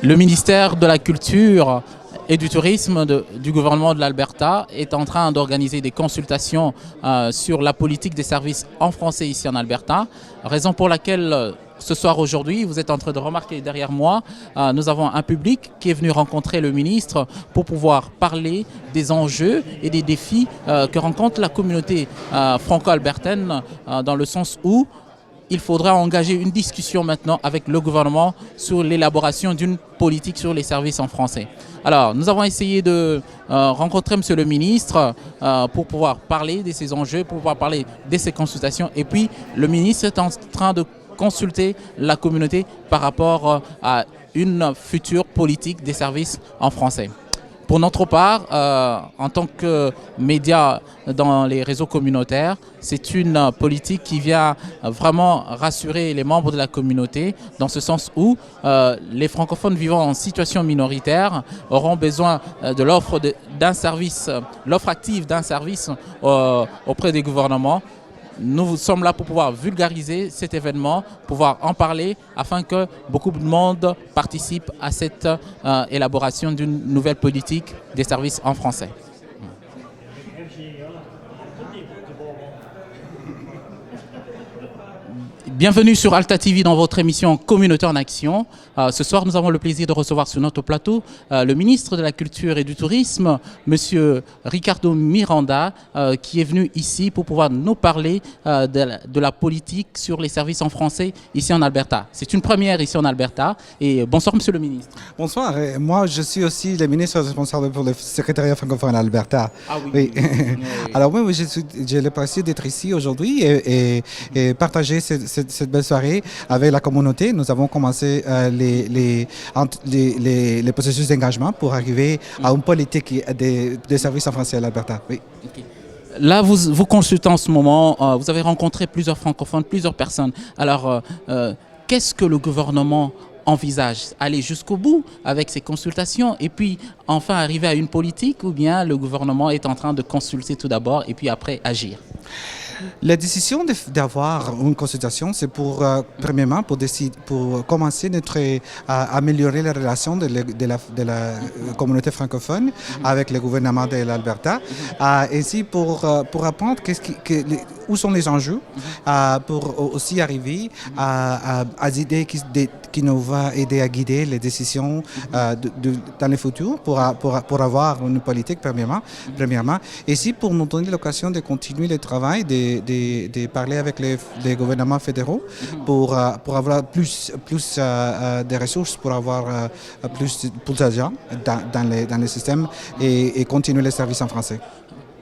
Le ministère de la Culture et du Tourisme du gouvernement de l'Alberta est en train d'organiser des consultations sur la politique des services en français ici en Alberta, raison pour laquelle ce soir aujourd'hui, vous êtes en train de remarquer derrière moi, nous avons un public qui est venu rencontrer le ministre pour pouvoir parler des enjeux et des défis que rencontre la communauté franco-albertaine dans le sens où il faudra engager une discussion maintenant avec le gouvernement sur l'élaboration d'une politique sur les services en français. Alors, nous avons essayé de rencontrer Monsieur le ministre pour pouvoir parler de ces enjeux, pour pouvoir parler de ces consultations. Et puis, le ministre est en train de consulter la communauté par rapport à une future politique des services en français. Pour notre part, en tant que média dans les réseaux communautaires, c'est une politique qui vient vraiment rassurer les membres de la communauté, dans ce sens où les francophones vivant en situation minoritaire auront besoin de l'offre d'un service, l'offre active d'un service auprès des gouvernements. Nous sommes là pour pouvoir vulgariser cet événement, pouvoir en parler afin que beaucoup de monde participe à cette élaboration d'une nouvelle politique des services en français. Bienvenue sur Alta TV dans votre émission Communauté en Action. Ce soir, nous avons le plaisir de recevoir sur notre plateau le ministre de la Culture et du Tourisme, Monsieur Ricardo Miranda, qui est venu ici pour pouvoir nous parler de la politique sur les services en français ici en Alberta. C'est une première ici en Alberta. Et bonsoir, Monsieur le ministre. Bonsoir. Moi, je suis aussi le ministre responsable pour le secrétariat francophone à Alberta. Ah oui. Oui. Alors oui, j'ai le plaisir d'être ici aujourd'hui et partager cette belle soirée avec la communauté. Nous avons commencé les processus d'engagement pour arriver à une politique des services en français à l'Alberta. Oui. Okay. Là, vous consultez en ce moment, vous avez rencontré plusieurs francophones, plusieurs personnes. Alors, qu'est-ce que le gouvernement envisage? Aller jusqu'au bout avec ces consultations et puis enfin arriver à une politique, ou bien le gouvernement est en train de consulter tout d'abord et puis après agir? La décision d'avoir une consultation, c'est premièrement, pour commencer à améliorer les relations de la communauté francophone avec le gouvernement de l'Alberta, ainsi pour apprendre où sont les enjeux, pour aussi arriver à des idées qui nous vont aider à guider les décisions dans le futur, pour avoir une politique premièrement, et aussi pour nous donner l'occasion de continuer le travail, de parler avec les gouvernements fédéraux pour avoir plus de ressources, pour avoir plus d'argent dans les systèmes et continuer les services en français.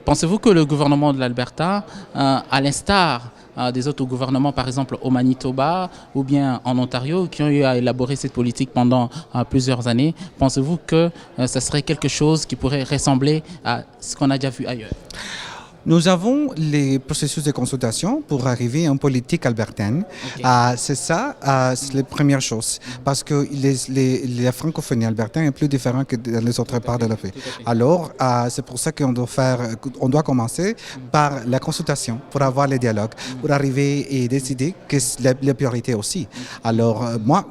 Pensez-vous que le gouvernement de l'Alberta, à l'instar des autres gouvernements, par exemple au Manitoba ou bien en Ontario, qui ont eu à élaborer cette politique pendant plusieurs années, pensez-vous que ce serait quelque chose qui pourrait ressembler à ce qu'on a déjà vu ailleurs? Nous avons les processus de consultation pour arriver à une politique albertaine. Okay. C'est ça, c'est la première chose. Parce que la francophonie albertaine est plus différente que dans les autres parts de la pays. Alors, c'est pour ça qu'on doit commencer par la consultation, pour avoir les dialogues, pour arriver et décider que c'est la priorité aussi. Alors, moi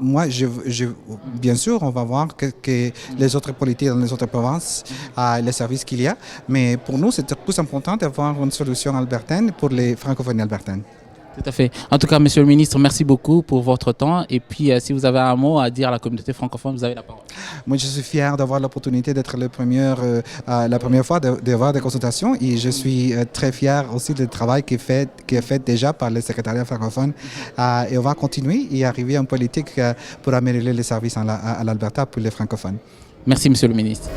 bien sûr, on va voir que les autres politiques dans les autres provinces, les services qu'il y a, mais pour nous, c'est plus important d'avoir une solution albertaine pour les francophones albertaines. Tout à fait. En tout cas, Monsieur le ministre, merci beaucoup pour votre temps. Et puis, si vous avez un mot à dire à la communauté francophone, vous avez la parole. Moi, je suis fier d'avoir l'opportunité d'être la première fois d'avoir des consultations, et je suis très fier aussi du travail qui est fait déjà par le secrétariat francophone. Et on va continuer et arriver à une politique pour améliorer les services à l'Alberta pour les francophones. Merci, Monsieur le ministre.